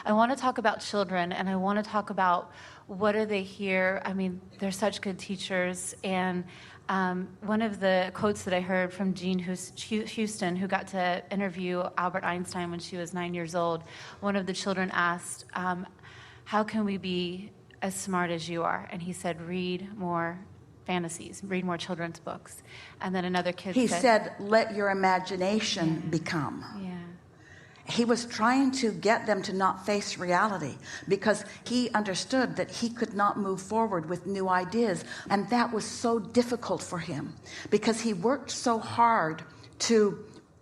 I want to talk about children, and I want to talk about what are they here. I mean, they're such good teachers. And one of the quotes that I heard from Jean Houston, who got to interview Albert Einstein when she was 9 years old, one of the children asked, how can we be as smart as you are? And he said, read more fantasies, read more children's books. And then another kid said, let your imagination become. Yeah. He was trying to get them to not face reality because he understood that he could not move forward with new ideas. And that was so difficult for him because he worked so hard to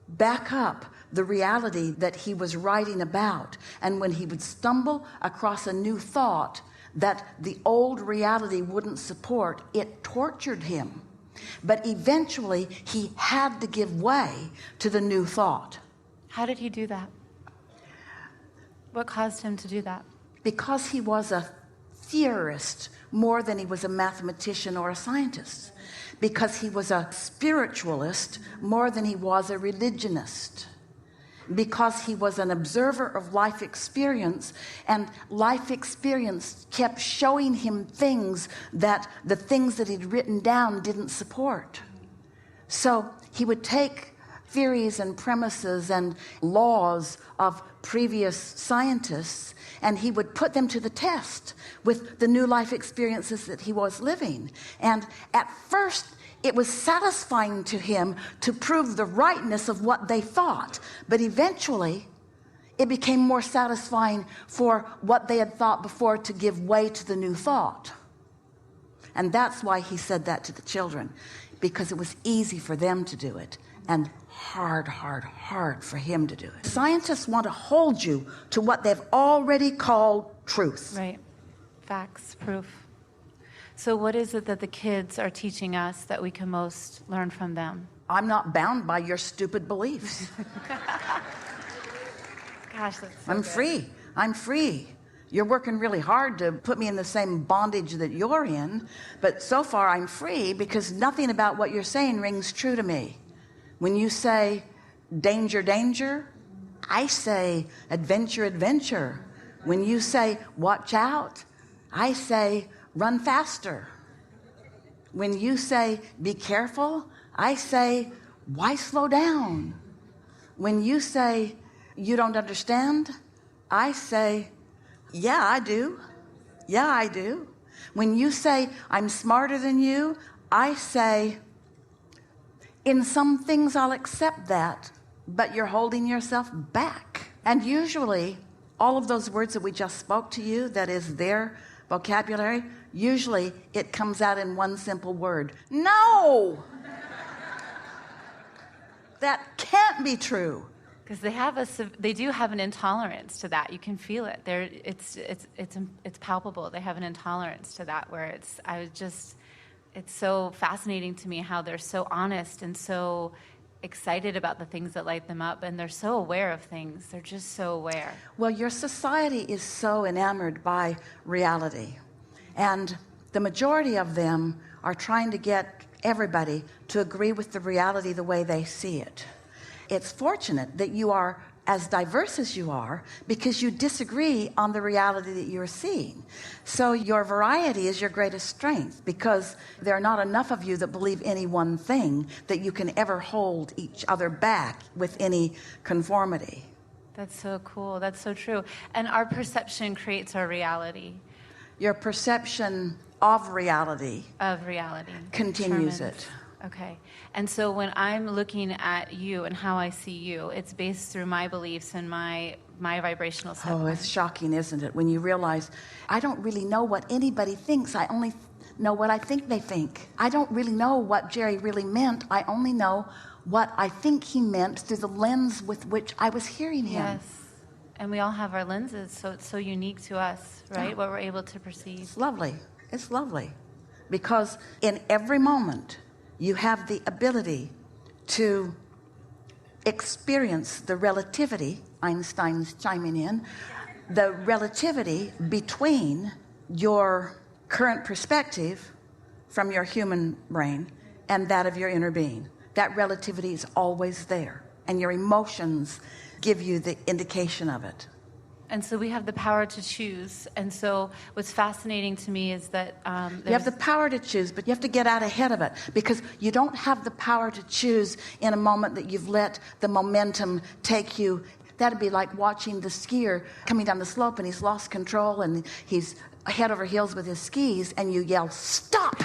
back up the reality that he was writing about. And when he would stumble across a new thought that the old reality wouldn't support, it tortured him. But eventually he had to give way to the new thought. How did he do that? What caused him to do that? Because he was a theorist more than he was a mathematician or a scientist. Because he was a spiritualist more than he was a religionist. Because he was an observer of life experience, and life experience kept showing him things that the things that he'd written down didn't support. So he would take theories and premises and laws of previous scientists, and he would put them to the test with the new life experiences that he was living. And at first it was satisfying to him to prove the rightness of what they thought, but eventually it became more satisfying for what they had thought before to give way to the new thought. And that's why he said that to the children, because it was easy for them to do it and hard for him to do it. Scientists want to hold you to what they've already called truth. Right. Facts, proof. So what is it that the kids are teaching us that we can most learn from them? I'm not bound by your stupid beliefs. Gosh, that's so I'm good. free. I'm free. You're working really hard to put me in the same bondage that you're in, but so far I'm free because nothing about what you're saying rings true to me. When you say danger, danger, I say adventure, adventure. When you say watch out, I say run faster. When you say be careful, I say why slow down? When you say you don't understand, I say yeah, I do. Yeah, I do. When you say I'm smarter than you, I say in some things I'll accept that, but you're holding yourself back. And usually all of those words that we just spoke to you, that is their vocabulary, usually it comes out in one simple word. No! That can't be true. Because they do have an intolerance to that. You can feel it. It's palpable. They have an intolerance to that where it's so fascinating to me how they're so honest and so excited about the things that light them up, and they're so aware of things. They're just so aware. Well, your society is so enamored by reality, and the majority of them are trying to get everybody to agree with the reality the way they see it. It's fortunate that you are as diverse as you are because you disagree on the reality that you're seeing. So your variety is your greatest strength because there are not enough of you that believe any one thing that you can ever hold each other back with any conformity. That's so cool. That's so true. And our perception creates our reality. Your perception of reality continues it. Okay. And so when I'm looking at you and how I see you, it's based through my beliefs and my vibrational set. Oh, it's shocking, isn't it? When you realize, I don't really know what anybody thinks. I only know what I think they think. I don't really know what Jerry really meant. I only know what I think he meant through the lens with which I was hearing him. Yes. And we all have our lenses, so it's so unique to us, right? Yeah. What we're able to perceive. It's lovely. It's lovely. Because in every moment, you have the ability to experience the relativity, Einstein's chiming in, the relativity between your current perspective from your human brain and that of your inner being. That relativity is always there, and your emotions give you the indication of it. And so we have the power to choose. And so what's fascinating to me is that you have the power to choose, but you have to get out ahead of it, because you don't have the power to choose in a moment that you've let the momentum take you. That'd be like watching the skier coming down the slope and he's lost control and he's head over heels with his skis, and you yell, "Stop!"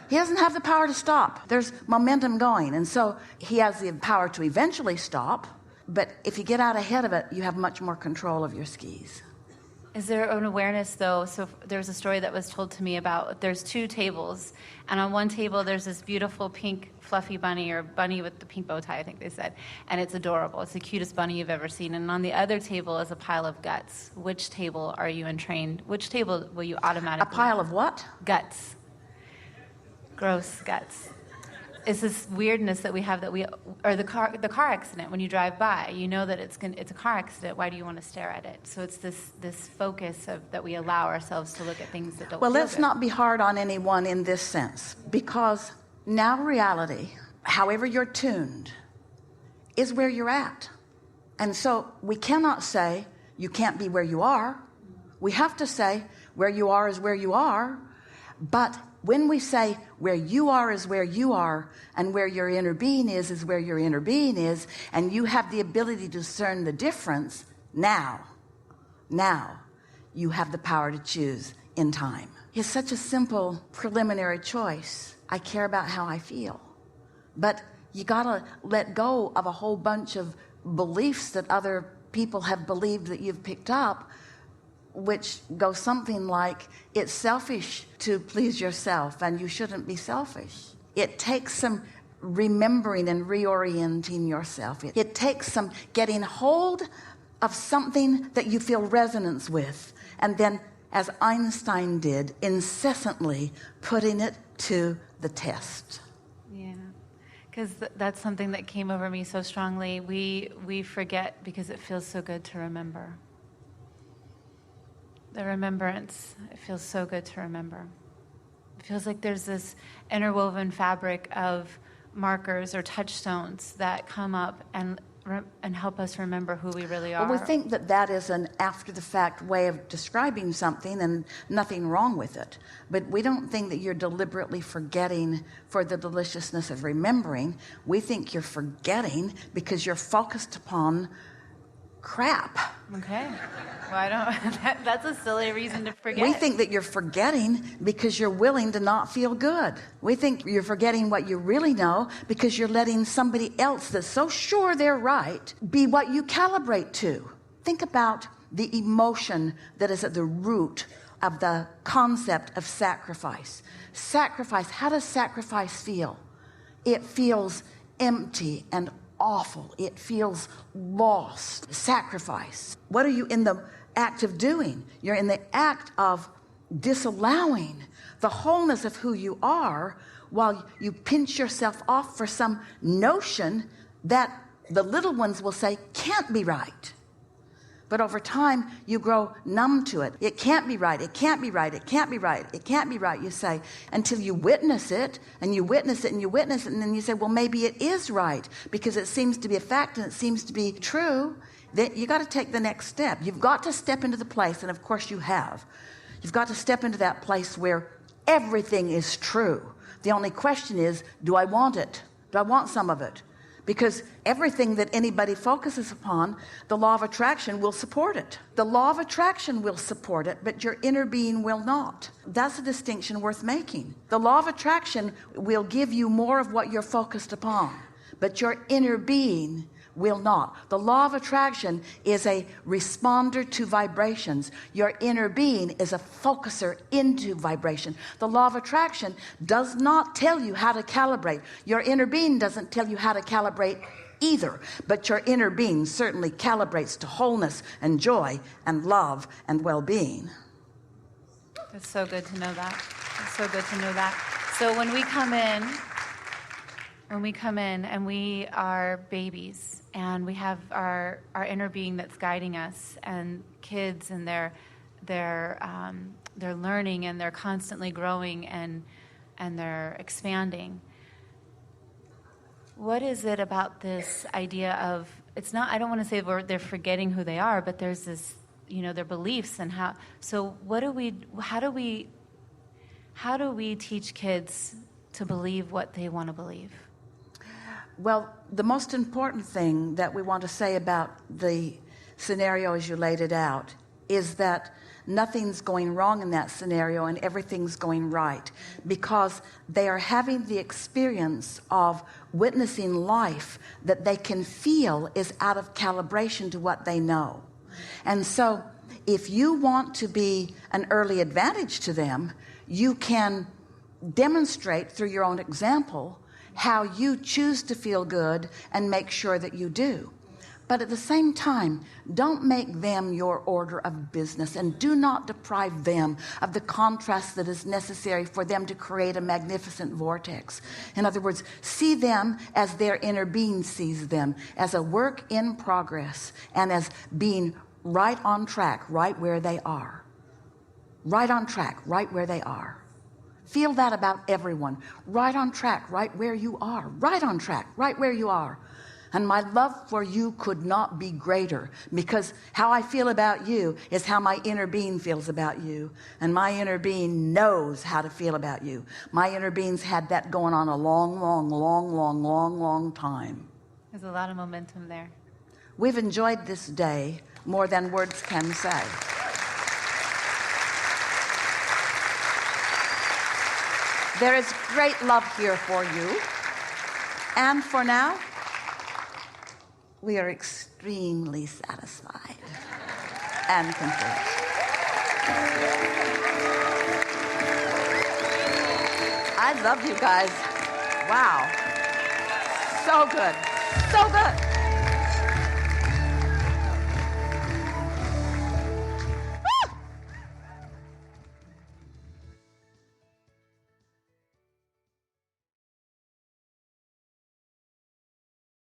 He doesn't have the power to stop. There's momentum going, and so he has the power to eventually stop. But if you get out ahead of it, you have much more control of your skis. Is there an awareness, though? So there's a story that was told to me about there's two tables, and on one table there's this beautiful pink fluffy bunny, or bunny with the pink bow tie, I think they said, and it's adorable. It's the cutest bunny you've ever seen. And on the other table is a pile of guts. Which table are you entrained? Which table will you automatically? A pile of what? Guts. Gross guts. It's this weirdness that we have or the car accident. When you drive by, you know that it's a car accident. Why do you want to stare at it? So it's this focus that we allow ourselves to look at things that don't. Well, feel let's good. not be hard on anyone in this sense, because now reality, however you're tuned, is where you're at. And so we cannot say you can't be where you are. We have to say where you are is where you are. But when we say where you are is where you are, and where your inner being is where your inner being is, and you have the ability to discern the difference, now you have the power to choose in time. It's such a simple preliminary choice. I care about how I feel. But you gotta let go of a whole bunch of beliefs that other people have believed that you've picked up, which go something like, it's selfish to please yourself and you shouldn't be selfish. It takes some remembering and reorienting yourself. It takes some getting hold of something that you feel resonance with, and then, as Einstein did, incessantly putting it to the test. Yeah, because that's something that came over me so strongly. We forget because it feels so good to remember. The remembrance, it feels so good to remember. It feels like there's this interwoven fabric of markers or touchstones that come up and help us remember who we really are. Well, we think that is an after-the-fact way of describing something, and nothing wrong with it. But we don't think that you're deliberately forgetting for the deliciousness of remembering. We think you're forgetting because you're focused upon crap. Okay. Well, I don't. That's a silly reason to forget. We think that you're forgetting because you're willing to not feel good. We think you're forgetting what you really know because you're letting somebody else that's so sure they're right be what you calibrate to. Think about the emotion that is at the root of the concept of sacrifice. Sacrifice, how does sacrifice feel? It feels empty and awful. It feels lost. Sacrifice. What are you in the act of doing? You're in the act of disallowing the wholeness of who you are while you pinch yourself off for some notion that the little ones will say can't be right. But over time, you grow numb to it. It can't be right. It can't be right. It can't be right. It can't be right, you say, until you witness it, and you witness it, and you witness it, and then you say, well, maybe it is right, because it seems to be a fact, and it seems to be true. Then you got to take the next step. You've got to step into the place, and of course you have. You've got to step into that place where everything is true. The only question is, do I want it? Do I want some of it? Because everything that anybody focuses upon, the law of attraction will support it. The law of attraction will support it, but your inner being will not. That's a distinction worth making. The law of attraction will give you more of what you're focused upon, but your inner being will not. The law of attraction is a responder to vibrations. Your inner being is a focuser into vibration. The law of attraction does not tell you how to calibrate. Your inner being doesn't tell you how to calibrate either, but your inner being certainly calibrates to wholeness and joy and love and well-being. It's so good to know that. It's so good to know that. So when we come in and we are babies, and we have our inner being that's guiding us, and kids, and they're learning, and they're constantly growing, and they're expanding. What is it about this idea of it's not, I don't want to say they're forgetting who they are, but there's this, their beliefs and how. So how do we teach kids to believe what they want to believe? Well, the most important thing that we want to say about the scenario as you laid it out is that nothing's going wrong in that scenario and everything's going right, because they are having the experience of witnessing life that they can feel is out of calibration to what they know. And so if you want to be an early advantage to them, you can demonstrate through your own example how you choose to feel good and make sure that you do. But at the same time, don't make them your order of business, and do not deprive them of the contrast that is necessary for them to create a magnificent vortex. In other words, see them as their inner being sees them, as a work in progress, and as being right on track, right where they are. Right on track, right where they are. Feel that about everyone. Right on track, right where you are. Right on track, right where you are. And my love for you could not be greater, because how I feel about you is how my inner being feels about you. And my inner being knows how to feel about you. My inner being's had that going on a long time. There's a lot of momentum there. We've enjoyed this day more than words can say. There is great love here for you. And for now, we are extremely satisfied and complete. I love you guys. Wow. So good. So good.